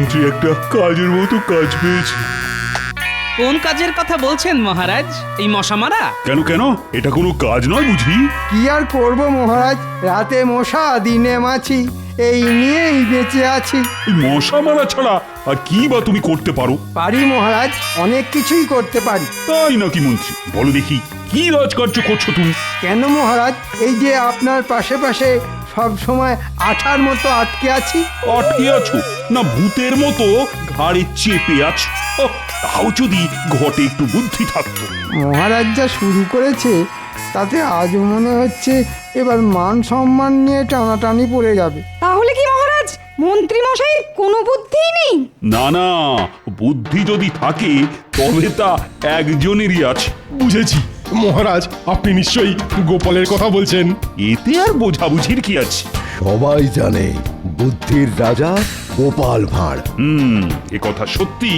মন্ত্রী একটা কাজের মতো কাজ পেয়েছে। কোন কাজের কথা বলছেন মহারাজ? এই মশা মারা? কেন কেন, এটা কোনো কাজ নয় বুঝি? কি আর করব মহারাজ, রাতে মশা দিনে মাছি, এই নিয়েই বেঁচে আছি। এই মশা মারা ছাড়া আর কি বা তুমি করতে পারো? পারি মহারাজ, অনেক কিছুই করতে পারি। তাই নাকি মন্ত্রী? বলো দেখি, কি রাজকার্য করছো তুমি? কেন মহারাজ, এই যে আপনার পাশে পাশে সব সময় আঠার মতো আটকে আছি। আটকে আছো না ভূতের মতো ঘাড়ে চেপে আছো? ওহ, তাও যদি ঘটে একটু বুদ্ধি থাকতো। মহারাজ যা শুরু করেছে তাতে আজ মনে হচ্ছে এবার মান সম্মান নিয়ে টানাটানি পড়ে যাবে। তাহলে কি মহারাজ মন্ত্রী মশাইয়ের কোনো বুদ্ধিই নেই? না না, বুদ্ধি যদি থাকে তবে তা একজনেরই আছে। বুঝেছি মহারাজ, আপনি নিশ্চয়ই গোপালের কথা বলছেন। এতে আর বোঝাবুঝির কি আছে? সবাই জানে বুদ্ধির রাজা গোপাল ভাঁড়। এ কথা সত্যি।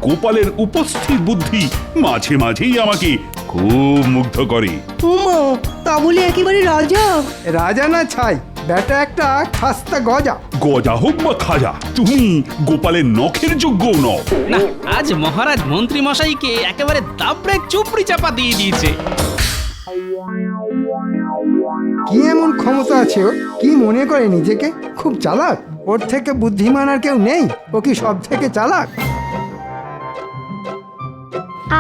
গোপালের উপস্থিত বুদ্ধি মাঝে মাঝেই আমাকে খুব মুগ্ধ করে। উমা, তা বলে একেবারে রাজা? রাজা না ছাই, ব্যাটা একটা খাস্তা গজা। গজা হোক বা খাজা, তুমি গোপালের নখের যোগ্য নও। না, আজ মহারাজ মন্ত্রী মশাইকে একেবারে দাবড়ে চুপড়ি চাপা দিয়ে দিয়েছে। কি এমন ক্ষমতা আছে ওর? কি মনে করে নিজেকে খুব চালাক? ওর থেকে বুদ্ধিমান আর কেউ নেই? ও কি সব থেকে চালাক?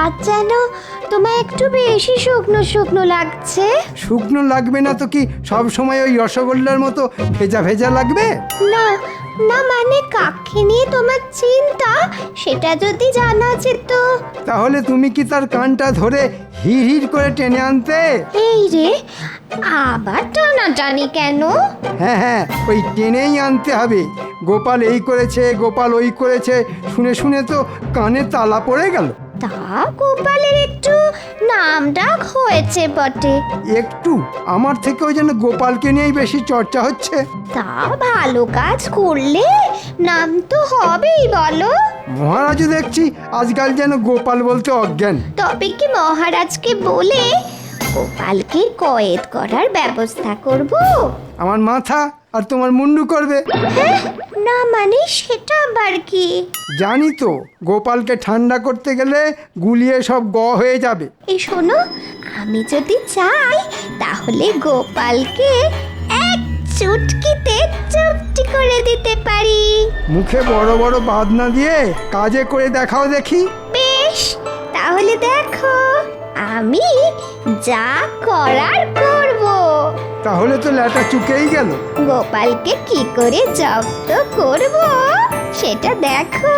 আজ যেন তোমায় একটু বেশি শুকনো শুকনো লাগছে। শুকনো লাগবে না তো কি সব সময় ওই রসগোল্লার মতো ভেজা ভেজা লাগবে? না না, মানে কাকে নিয়ে তোমার চিন্তা সেটা যদি জানা যেত। তাহলে তুমি কি তার কানটা ধরে হিড় হিড় করে টেনে আনতে? এই রে, আবার টানাটানি কেন? হ্যাঁ হ্যাঁ, ওই টেনেই আনতে হবে। গোপাল এই করেছে, গোপাল ওই করেছে, শুনে শুনে তো কানে তালা পড়ে গেল। তা গোপালের একটু নাম ডাক হয়েছে বটে। একটু আমার থেকেও যেন গোপালকে নিয়েই বেশি চর্চা হচ্ছে। তা ভালো কাজ করলে নাম তো হবেই বলো। মহারাজও দেখছি আজকাল যেন গোপাল বলতে অজ্ঞান। তবে কি মহারাজকে বলে গোপালকে কয়েদ করার ব্যবস্থা করব? আমার মাথা আর তোমার মুন্ডু করবে। হ্যাঁ, না মানে সেটা আবার কি? জানি তো, গোপালকে ঠান্ডা করতে গেলে গুলিয়ে সব হয়ে যাবে। এই শোনো, আমি যদি চাই তাহলে গোপালকে এক চুটকিতে চুপটি করে দিতে পারি। মুখে বড় বড় বাদ না দিয়ে কাজে করে দেখাও দেখি। বেশ, তাহলে দেখো আমি যা করার করব। তাহলে তো ল্যাটা চুকেই গেল। গোপালকে কি করে জব্দ করব সেটা দেখো।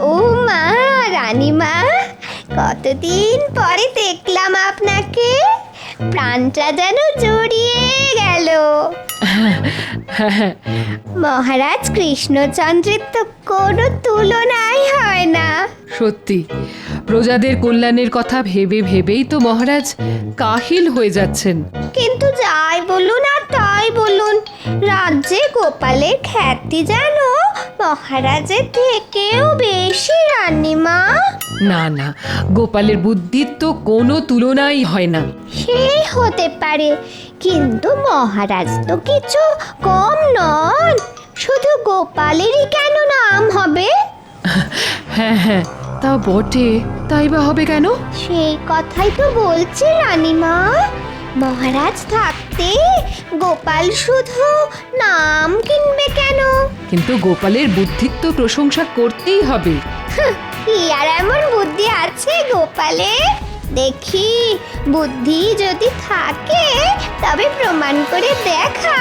ও মা, রানীমা, কতদিন পরে দেখলাম আপনাকে। প্রাণটা যেন জুড়িয়ে গেল। মহারাজ কৃষ্ণচন্দ্রের তো কোনো তুলনাই হয় না। সত্যি, প্রজাদের কল্যাণের কথা ভেবে ভেবেই তো মহারাজ কাহিল হয়ে যাচ্ছেন। কিন্তু যাই বলুন আর তাই বলুন, রাজ্যে গোপালের খ্যাতি যেন মহারাজের থেকেও বেশি, রানীমা। না না, গোপালের বুদ্ধির তো কোনো তুলনাই হয় না। সে হতে পারে, কিন্তু মহারাজ তো কিছু কম নন। শুধু গোপালেরই কেন নাম হবে? হ্যাঁ হ্যাঁ, তা বটে, তাই বা হবে কেন? সেই কথাই তো বলছি রানীমা। মহারাজ থাকতে গোপাল শুধু নাম কিনবে কেন? কিন্তু গোপালের বুদ্ধির তো প্রশংসা করতেই হবে। কি আর এমন বুদ্ধি আছে গোপালে? দেখি, বুদ্ধি যদি থাকে তবে প্রমাণ করে দেখা।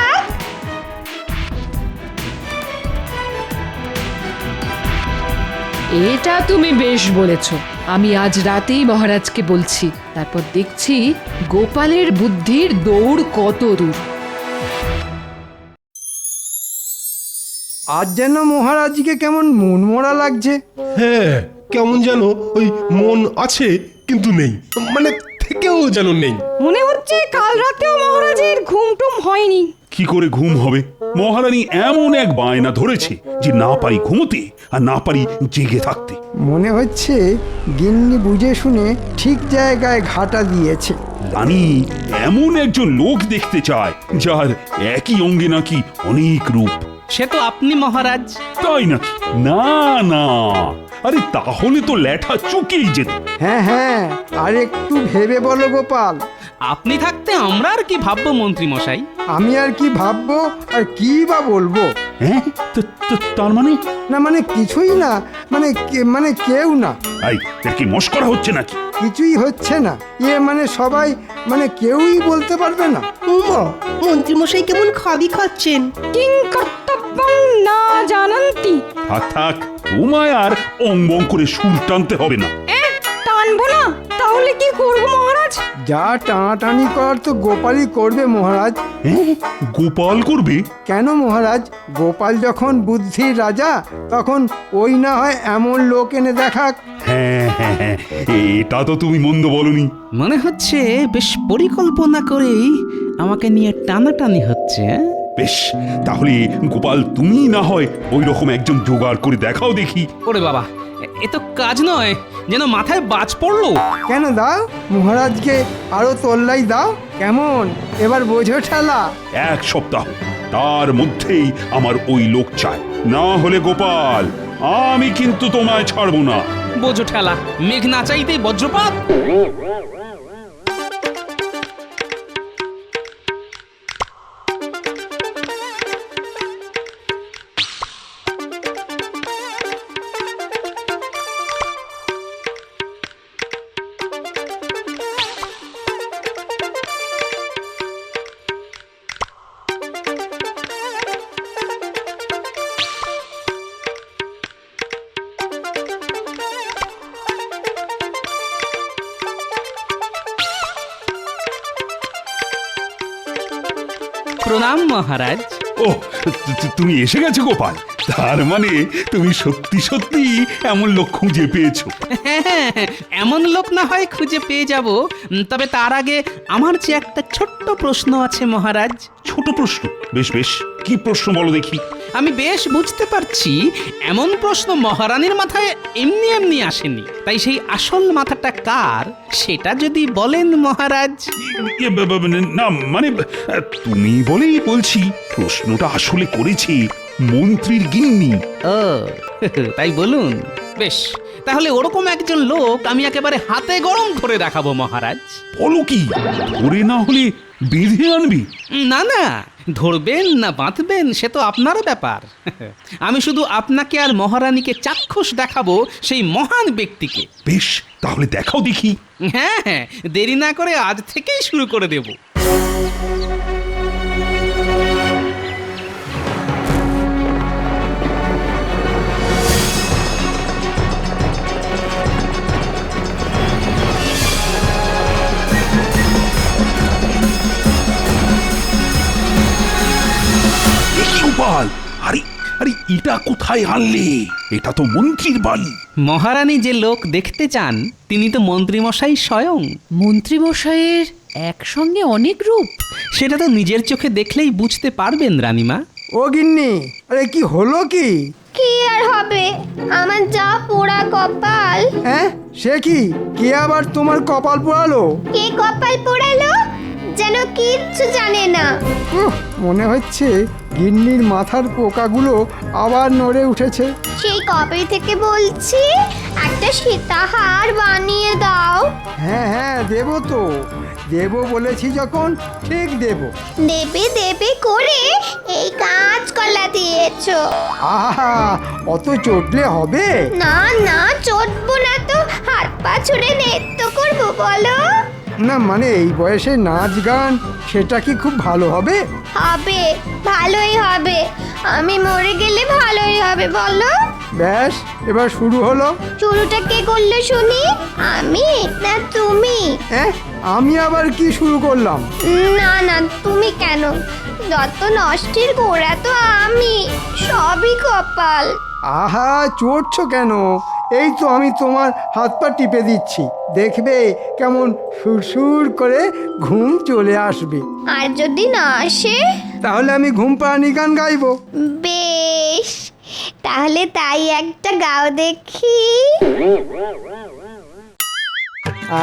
এটা তুমি বেশ বলেছ। আমি আজ রাতেই মহারাজকে বলছি, তারপর দেখছি গোপালের বুদ্ধির দৌড় কত দূর। আজ যেন মহারাজকে কেমন মনমরা লাগছে। হ্যাঁ, কেমন যেন ওই মন আছে কিন্তু নেই, মানে থেকেও যেন নেই। মনে হচ্ছে কাল রাতেও মহারাজের ঘুম টুম হয়নি। কি করে ঘুম হবে? মহারানী এমন এক বায়না ধরেছে যে না পারি ঘুমোতে আর না পারি জেগে থাকতে। মনে হচ্ছে গিন্নি বুঝে শুনে ঠিক জায়গায় ঘাটা দিয়েছে। রানী এমন একজন লোক দেখতে চায় যার একই অঙ্গে নাকি অনেক রূপ। সে তো আপনি মহারাজ। তাই নাকি? না না, আরে তাহলে তো ল্যাঠা চুকেই যেত। হ্যাঁ হ্যাঁ, আর একটু ভেবে বলো গোপাল। আপনি থাকতে আমরা আর কি ভাববো মন্ত্রী মশাই? আমি আর কি ভাববো আর কি বা বলবো? হ্যাঁ, তার মানে? না মানে কিছুই না, মানে কেউ না। এর কি মস্করা হচ্ছে নাকি? কিছুই হচ্ছে না, মানে সবাই, মানে কেউই বলতে পারবে না। উমা, মন্ত্রীমশাই কেমন খাবি খাচ্ছেন। কিং কর্তব্যং না জানন্তি। থাক থাক, তোমায় আর অঙ্গং করে সুর টানতে হবে না। টানবো না, তাহলে কি করবো মহারাজ? যা টানাটানি করার তো গোপালই করবে মহারাজ। হ্যাঁ, গোপাল করবে? কেন মহারাজ, গোপাল যখন বুদ্ধির রাজা তখন ওই না হয় এমন লোক এনে দেখাক। হ্যাঁ হ্যাঁ হ্যাঁ, এটা তো তুমি মন্দ বলনি। মনে হচ্ছে বেশ পরিকল্পনা করেই আমাকে নিয়ে টানাটানি হচ্ছে। বেশ, তাহলে গোপাল তুমি না হয় ওই রকম একজন জোগাড় করে দেখাও দেখি। ওরে বাবা, এ তো কাজ নয়, যেন মাথায় বাজ পড়লো। কেন দাও, মহারাজকে আরো তোল্লাই দাও। কেমন, এবার বোঝো ঠেলা? 1 সপ্তাহ, তার মধ্যেই আমার ওই লোক চাই, না হলে গোপাল আমি কিন্তু তোমায় ছাড়বো না। বোঝো ঠেলা, মেঘ না চাইতেই বজ্রপাত। প্রণাম মহারাজ। ও, তুমি এসে গেছো গোপাল, তার মানে তুমি সত্যি সত্যি এমন লোক খুঁজে পেয়েছো। হ্যাঁ, এমন লোক না হয় খুঁজে পেয়ে যাব, তবে তার আগে আমার যে একটা ছোট্ট প্রশ্ন আছে মহারাজ। ছোট প্রশ্ন? বেশ বেশ, কি প্রশ্ন বলো দেখি। আমি বেশ বুঝতে পারছি এমন প্রশ্ন মহারানীর মাথায় এমনি এমনি আসেনি, তাই সেই আসল মাথাটা কার সেটা যদি বলেন মহারাজ। না মানে তুমি বলেই বলছি, প্রশ্নটা আসলে করেছি মন্ত্রীর গিন্নি। ও তাই বলুন। বেশ, তাহলে ওরকম একজন লোক আমি একেবারে হাতে গরম করে দেখাবো মহারাজ। বলো কি, ধরে না হলে বেঁধে আনবি? না না, ধরবেন না বাঁধবেন সে তো আপনার ব্যাপার। আমি শুধু আপনাকে আর মহারানীকে চাক্ষুষ দেখাবো সেই মহান ব্যক্তিকে। বেশ, তাহলে দেখাও দেখি। হ্যাঁ হ্যাঁ, দেরি না করে আজ থেকেই শুরু করে দেব। গোপাল, আরে আরে এটা কোথায় আনলে? এটা তো মন্ত্রীর বাড়ি। মহারানী যে লোক দেখতে চান তিনি তো মন্ত্রীমশাই স্বয়ং। মন্ত্রীমশাইয়ের একসঙ্গে অনেক রূপ। সেটা তো নিজের চোখে দেখলেই বুঝতে পারবেন রানীমা। ও গিন্নি, আরে কি হলো কি? কি আর হবে, আমার যা পোড়া কপাল। হ্যাঁ, সে কি? কে আবার তোমার কপাল পোড়ালো? কে কপাল পোড়ালো যেন কিচ্ছু জানে না। মনে হচ্ছে গিন্নির মাথার পোকাগুলো আবার নড়ে উঠেছে। সেই কবে থেকে বলছি একটা সীতাহার বানিয়ে দাও। হ্যাঁ হ্যাঁ, দেবো তো, দেবো বলেছি যখন ঠিক দেবো। দেবে দেবে করে এই কাঁচকলা দিয়েছো। আহা, অত চটলে হবে? না না, চটবো না তো, হাত পা ছুড়ে নৃত্য করবো বলো। না মানে এই বয়সে নাচ গান, সেটা কি খুব ভালো হবে? হবে, ভালোই হবে। আমি মরে গেলে ভালোই হবে বলো। ব্যাস, এবার শুরু হলো। শুরুটা কে করলো শুনি, আমি না তুমি? হ্যাঁ, আমি আবার কি শুরু করলাম? না না, তুমি কেন? যত নষ্টের গোড়া তো আমি, সবই কপাল। আহা, চড়ছো কেন? এই তো আমি তোমার হাত পা টিপে দিচ্ছি, দেখবে কেমন সুরসুর করে ঘুম চলে আসবে। আর যদি না আসে? তাহলে আমি ঘুম পাড়ানি গান গাইবো। বেশ, তাহলে তাই একটা গাও দেখি।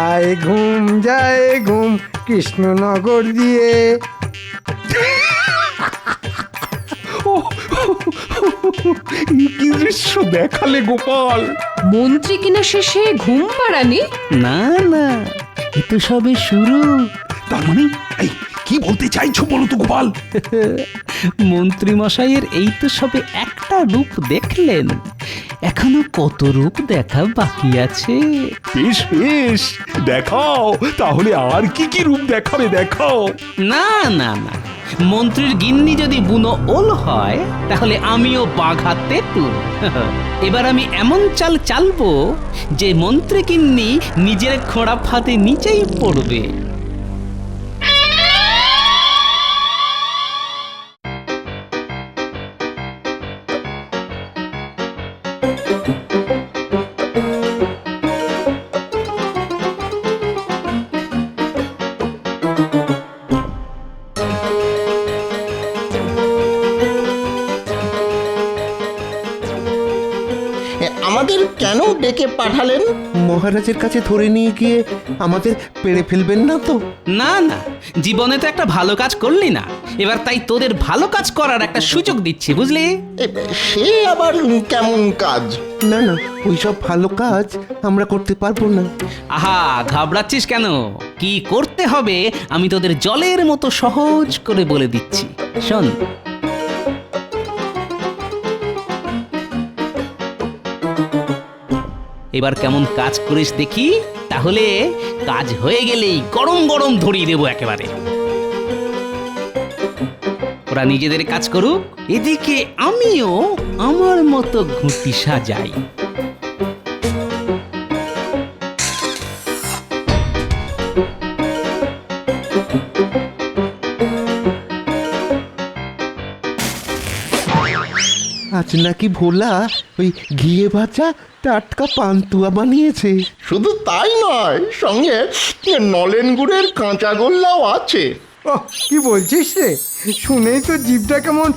আয় ঘুম যায় ঘুম কৃষ্ণনগর দিয়ে। কি দৃশ্য দেখালে গোপাল! মন্ত্রী কিনা শেষে ঘুম পাড়ানি? না না, এ তো সবে শুরু। তার মানে এই কি বলতে চাইছো বলো তো গোপাল? মন্ত্রী মশাইয়ের এই তো সবে একটা রূপ দেখলেন, এখনো কত রূপ দেখা বাকি আছে। বেশ বেশ, দেখাও তাহলে, আর কি কি রূপ দেখাবে দেখাও। না না না, মন্ত্রীর গিন্নি যদি বুনো ওল হয় তাহলে আমিও বাঘা তেঁতুল। এবার আমি এমন চাল চালবো যে মন্ত্রী গিন্নি নিজের খোঁড়া ফাঁদে নিচেই পড়বে। আমাদের কেন ডেকে পাঠালেন? মহারাজের কাছে ধরে নিয়ে গিয়ে আমাদের পেড়ে ফেলবেন না তো? না না, জীবনে তো একটা ভালো কাজ করলি না, এবার তাই তোদের ভালো কাজ করার একটা সুযোগ দিচ্ছি, বুঝলি? সে আবার কেমন কাজ? না না, ওইসব ভালো কাজ আমরা করতে পারবো না। আহা, ঘাবড়াচ্ছিস কেন? কি করতে হবে আমি তোদের জলের মতো সহজ করে বলে দিচ্ছি, শোন। এবার কেমন কাজ করিস দেখি, তাহলে কাজ হয়ে গেলেই গরম গরম ধরিয়ে দেবো একেবারে। ওরা নিজেদের কাজ করুক, এদিকে আমিও আমার মতো ঘুঁটি সাজাই। আজ নাকি ভোলা ওই ঘিয়ে ভাজা টাটকা পান্তুয়া বানিয়েছে। শুধু তাই নয়, সঙ্গে নলেন গুড়ের কাঁচা গোল্লাও আছে। ও কি বলছিস রে, শুনেই তো জিভটা কেমন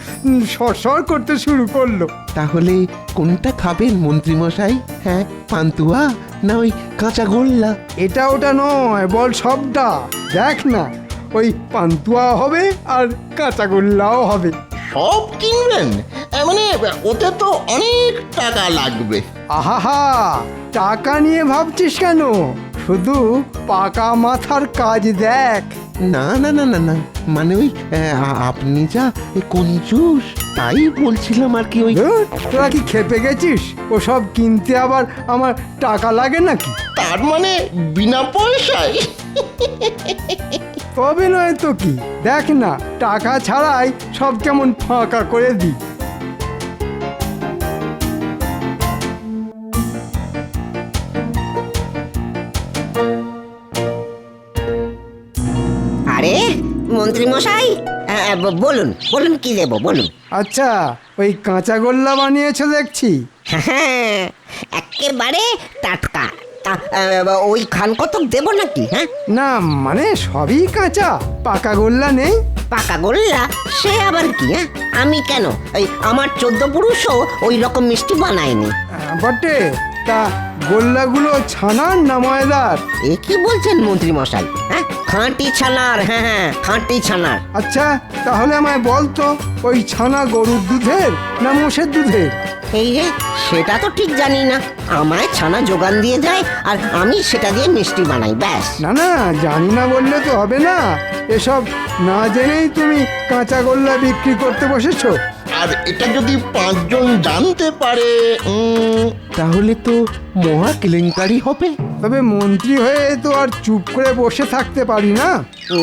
সরসর করতে শুরু করলো। তাহলে কোনটা খাবেন মন্ত্রীমশাই? হ্যাঁ, পান্তুয়া না ওই কাঁচা গোল্লা? এটা ওটা নয়, বল সবটা। দেখ না, ওই পান্তুয়া হবে আর কাঁচাগোল্লাও হবে। সব কিনবেন? মানে ওতে তো অনেক টাকা লাগবে। আহা, টাকা নিয়ে ভাবছিস কেন? শুধু পাকা মাথার কাজ দেখ। না না না না না, মানে ওই আপনি যা কঞ্জুস, তাই বলছিলাম আর কি। ওই ধুর, তোরা কি খেপে গেছিস? ওসব কিনতে আবার আমার টাকা লাগে নাকি? তার মানে বিনা পয়সায়? তবে নয় তো কি, দেখ না, টাকা ছাড়াই সব কেমন ফাঁকা করে দিই। আরে মন্ত্রী মশাই, বলুন বলুন কি দেব বলুন। আচ্ছা, ওই কাঁচাগোল্লা বানিয়েছো দেখছি। হ্যাঁ, একেবারে টাটকা। ওই খান কতক দেব নাকি? হ্যাঁ না মানে সবই কাঁচা, পাকা গোল্লা নেই? পাকা গোল্লা সে আবার কি? হ্যাঁ, আমি কেন, এই আমার 14 পুরুষও ওই রকম মিষ্টি বানায়নি। বটে, তা গোল্লাগুলো ছানার না ময়দার? এ কি বলছেন মন্ত্রী মশাই? হ্যাঁ, খাঁটি ছানার। হ্যাঁ হ্যাঁ, খাঁটি ছানার। আচ্ছা, তাহলে আমায় বলতো, ওই ছানা গরুর দুধের না মোষের দুধের? এই রে, সেটা তো ঠিক জানি না। আমায় ছানা যোগান দিয়ে যায় আর আমি সেটা দিয়ে মিষ্টি বানাই, ব্যাস। না না, জানি না বললে তো হবে না। এসব না জেনেই তুমি কাঁচাগোল্লা বিক্রি করতে বসেছো। আর এটা যদি 5 জন জানতে পারে, তাহলে তো মহা কেলেঙ্কারি হবে। তবে মন্ত্রী হয়ে তো আর চুপ করে বসে থাকতে পারি না।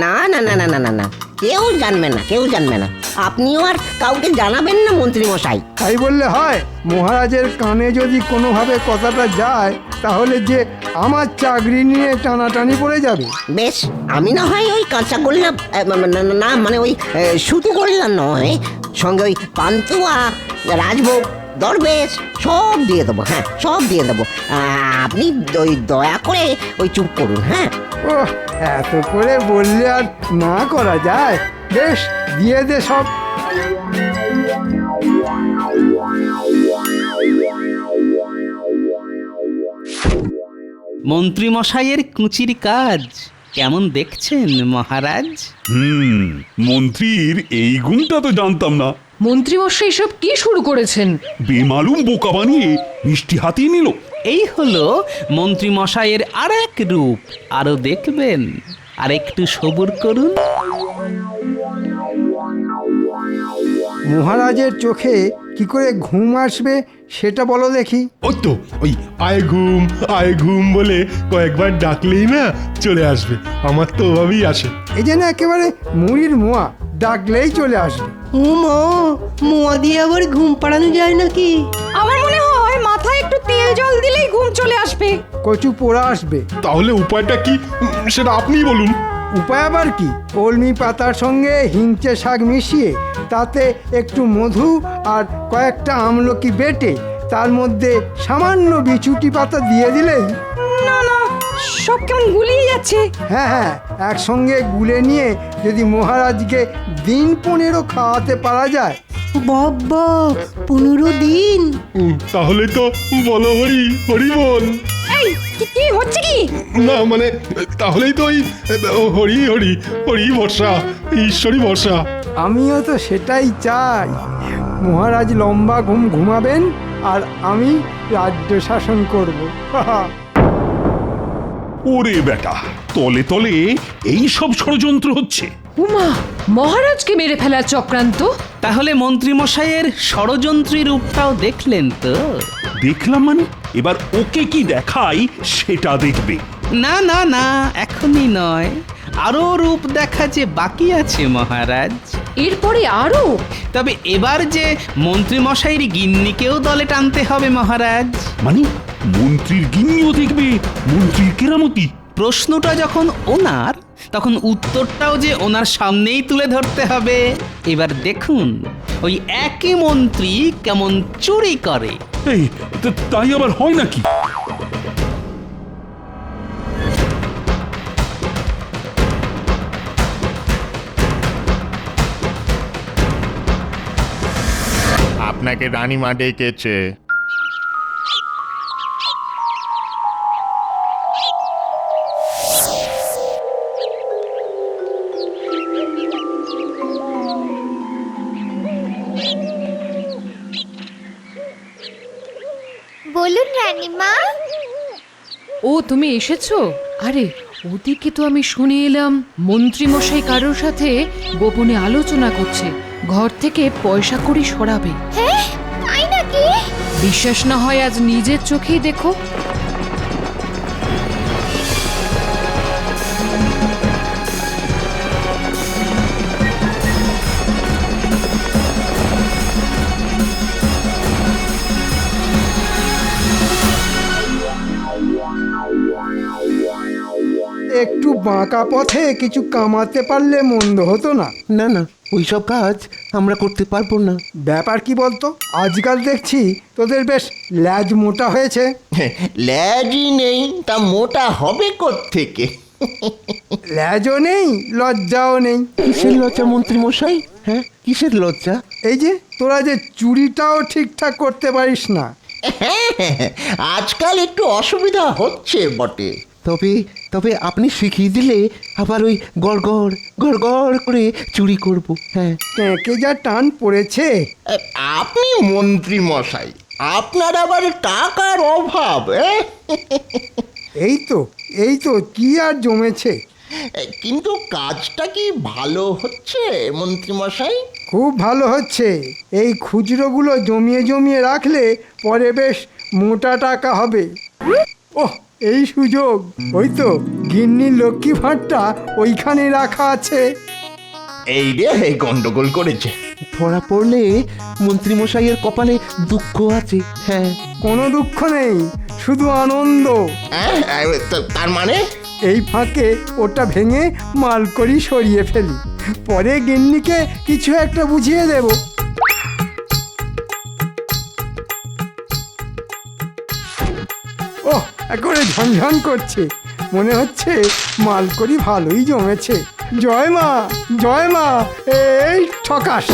না না না না না না না, কেউ জানবে না, কেউ জানবে না। আপনিও আর কাউকে জানাবেন না মন্ত্রী মশাই। তাই বললে হয়? মহারাজের কানে যদি কোনোভাবে কথাটা যায়, তাহলে যে আমার চাকরি নিয়ে টানাটানি পড়ে যাবে। বেশ, আমি না হয় ওই কাঁচা গোল্লা, না মানে ওই শুধু গোল্লা নয়, সঙ্গে ওই পান্তুয়া, রাজভোগ, দরবেশ সব দিয়ে দেবো। হ্যাঁ, সব দিয়ে দেবো। আপনি ওই দয়া করে ওই চুপ করুন। হ্যাঁ, ও, এত করে বললে আর না করা যায়? বেশ, দিয়ে দে সব। মন্ত্রী মশাইয়ের কুচির কাজ কেমন দেখছেন মহারাজ? মন্ত্রীর এই গুণটা তো জানতাম না। মন্ত্রীমশাই সব কি শুরু করেছেন? বেমালুম বোকা বানিয়ে মিষ্টি হাতিয়ে নিল। এই হলো মন্ত্রী মশাইয়ের আর এক রূপ। আরো দেখবেন, আর একটু সবুর করুন। মহারাজের চোখে কি করে ঘুম আসবে সেটা বলো দেখি। ওই তো ওই আয় ঘুম বলে কয়েকবার ডাকলেই না চলে আসবে। আমার তো ওভাবেই আসে। এই যে না একেবারে মুড়ির মোয়া, ডাকলেই চলে আসবে। ও মা, মোয়া দিয়ে আবার ঘুম পাড়ানো যায় নাকি? আমার মনে হয় মাথায় একটু তেল জল দিলেই ঘুম চলে আসবে। কচু পোড়া আসবে। তাহলে উপায়টা কি সেটা আপনিই বলুন। উপায় আবার কি, কলমি পাতার সঙ্গে হিংচে শাক মিশিয়ে তাতে একটু মধু আর কয়েকটা আমলকি বেটে তার মধ্যে সামান্য বিছুটি পাতা দিয়ে দিলেই। না না, সব কেমন গুলিয়ে যাচ্ছে। হ্যাঁ হ্যাঁ, একসঙ্গে গুলে নিয়ে যদি মহারাজকে দিন 15 খাওয়াতে পারা যায়। বাবা, 15 দিন? তাহলে তো বলো হরি হরি বল। এই কি হচ্ছে কি? না মানে তাহলেই তো ওই হরি হরি হরি ভরসা, ঈশ্বরই ভরসা। আমিও তো সেটাই চাই। মহারাজ লম্বা ঘুম ঘুমাবেন আর আমি রাজ্য শাসন করব। ওরে বেটা, তলে তলে এই সব ষড়যন্ত্র হচ্ছে। উমা, মহারাজকে মেরে ফেলার চক্রান্ত? তাহলে মন্ত্রী মশাইয়ের ষড়যন্ত্রী রূপটাও দেখলেন তো? দেখলাম মানে? এবার ওকে কি দেখাই সেটা দেখবে। না না না, এখনই নয়, আরো রূপ দেখা যে বাকি আছে মহারাজ। এরপরে আরো? তবে এবার যে মন্ত্রী মশাইয়ের গিন্নিকেও দলে টানতে হবে মহারাজ। মানে মন্ত্রীর গিন্নিও দেখবে মন্ত্রীর কেরামতি? প্রশ্নটা যখন ওনার, তখন উত্তরটাও যে ওনার সামনেই তুলে ধরতে হবে। এবার দেখুন ওই একই মন্ত্রী কেমন চুরি করে। এই তাই আবার হয় নাকি? আপনাকে রানীমা ডেকেছে। বলুন রানীমা। ও, তুমি এসেছো? আরে ওদিকে তো আমি শুনে এলাম মন্ত্রী মশাই কারোর সাথে গোপনে আলোচনা করছে, ঘর থেকে পয়সা কড়ি সরাবে। হ্যাঁ, তাই নাকি? বিশ্বাস না হয় আজ নিজের চোখেই দেখো। একটু বাঁকা পথে কিছু কামাতে পারলে মন্দ হতো না। না না, ওইসব কাজ আমরা করতে পারবো না। ব্যাপার কি বলতো, আজকাল দেখছি তোদের বেশ ল্যাজ মোটা হয়েছে। ল্যাজই নেই তা মোটা হবে কোত্থেকে? ল্যাজও নেই, লজ্জাও নেই। কিসের লজ্জা মন্ত্রী মশাই? হ্যাঁ, কিসের লজ্জা? এই যে তোরা যে চুরিটাও ঠিকঠাক করতে পারিস না। আজকাল একটু অসুবিধা হচ্ছে বটে। তবে তবে আপনি শিখিয়ে দিলে আবার ওই গড়গড় গড়গড় করে চুরি করব। হ্যাঁ, ট্যাঁকে যা টান পড়েছে। আপনি মন্ত্রী মশাই, আপনার আবার টাকার অভাব। এই তো কি আর জমেছে। কিন্তু কাজটা কি ভালো হচ্ছে মন্ত্রী মশাই? খুব ভালো হচ্ছে। এই খুচরোগুলো জমিয়ে জমিয়ে রাখলে পরে বেশ মোটা টাকা হবে। ওহ, এই সুযোগ! ওই তো গিন্নির লক্ষ্মী ভাঁড়টা ওইখানে রাখা আছে। এই রে গন্ডগোল করেছে। ধরা পড়লে মন্ত্রী মশাইয়ের কপালে দুঃখ আছে। হ্যাঁ, কোনো দুঃখ নেই, শুধু আনন্দ। তার মানে? এই ফাঁকে ওটা ভেঙে মালকড়ি সরিয়ে ফেলি, পরে গিন্নিকে কিছু একটা বুঝিয়ে দেব। ওহ, একেবারে ঝনঝন করছে, মনে হচ্ছে মালকড়ি ভালোই জমেছে। জয় মা, জয় মা। এই ঠকাস।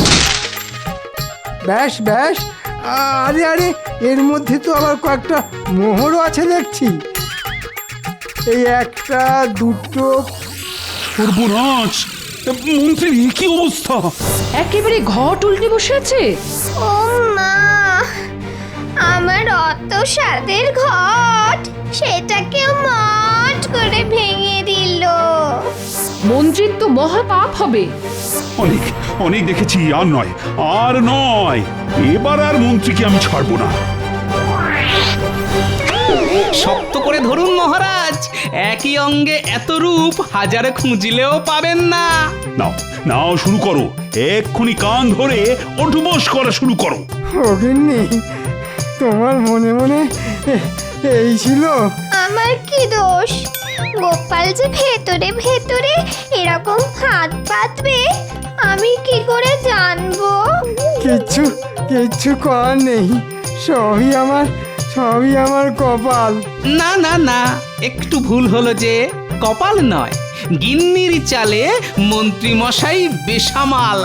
ব্যাস ব্যাস। আরে আরে, এর মধ্যে তো আবার কয়েকটা মোহরও আছে দেখছি। এই একটা, দুটো। সর্বনাশ! মন্ত্রীর এ কি অবস্থা? একেবারে ঘট উল্টে বসে আছে। ও মা, আমার অত স্বাদের ঘট সেটাকেও মট করে ভেঙে দিল। মন্ত্রীর তো মহা পাপ হবে। অনেক অনেক দেখেছি, আর নয়, আর নয়। এবার আর মন্ত্রীকে আমি ছাড়বো না। শক্ত করে ধরুন মহারাজ, একই অঙ্গে এত রূপ হাজারে খুঁজলেও পাবেন না। নাও নাও, শুরু করো। এক্ষুনি কান ধরে ওঠবোস করা শুরু করো। অগিন্নি, তোমার মনে মনে এই ছিল? আমার কি দোষ? গোপাল যে ভেতরে ভেতরে এরকম হাত পাতবে আমি কি করে জানবো? কিচ্ছু কিচ্ছু করার নেই। সবই আমার কপাল। না না না, একটু ভুল হলো যে। কপাল নয়, গিন্নির চালে মন্ত্রী মশাই বেসামাল।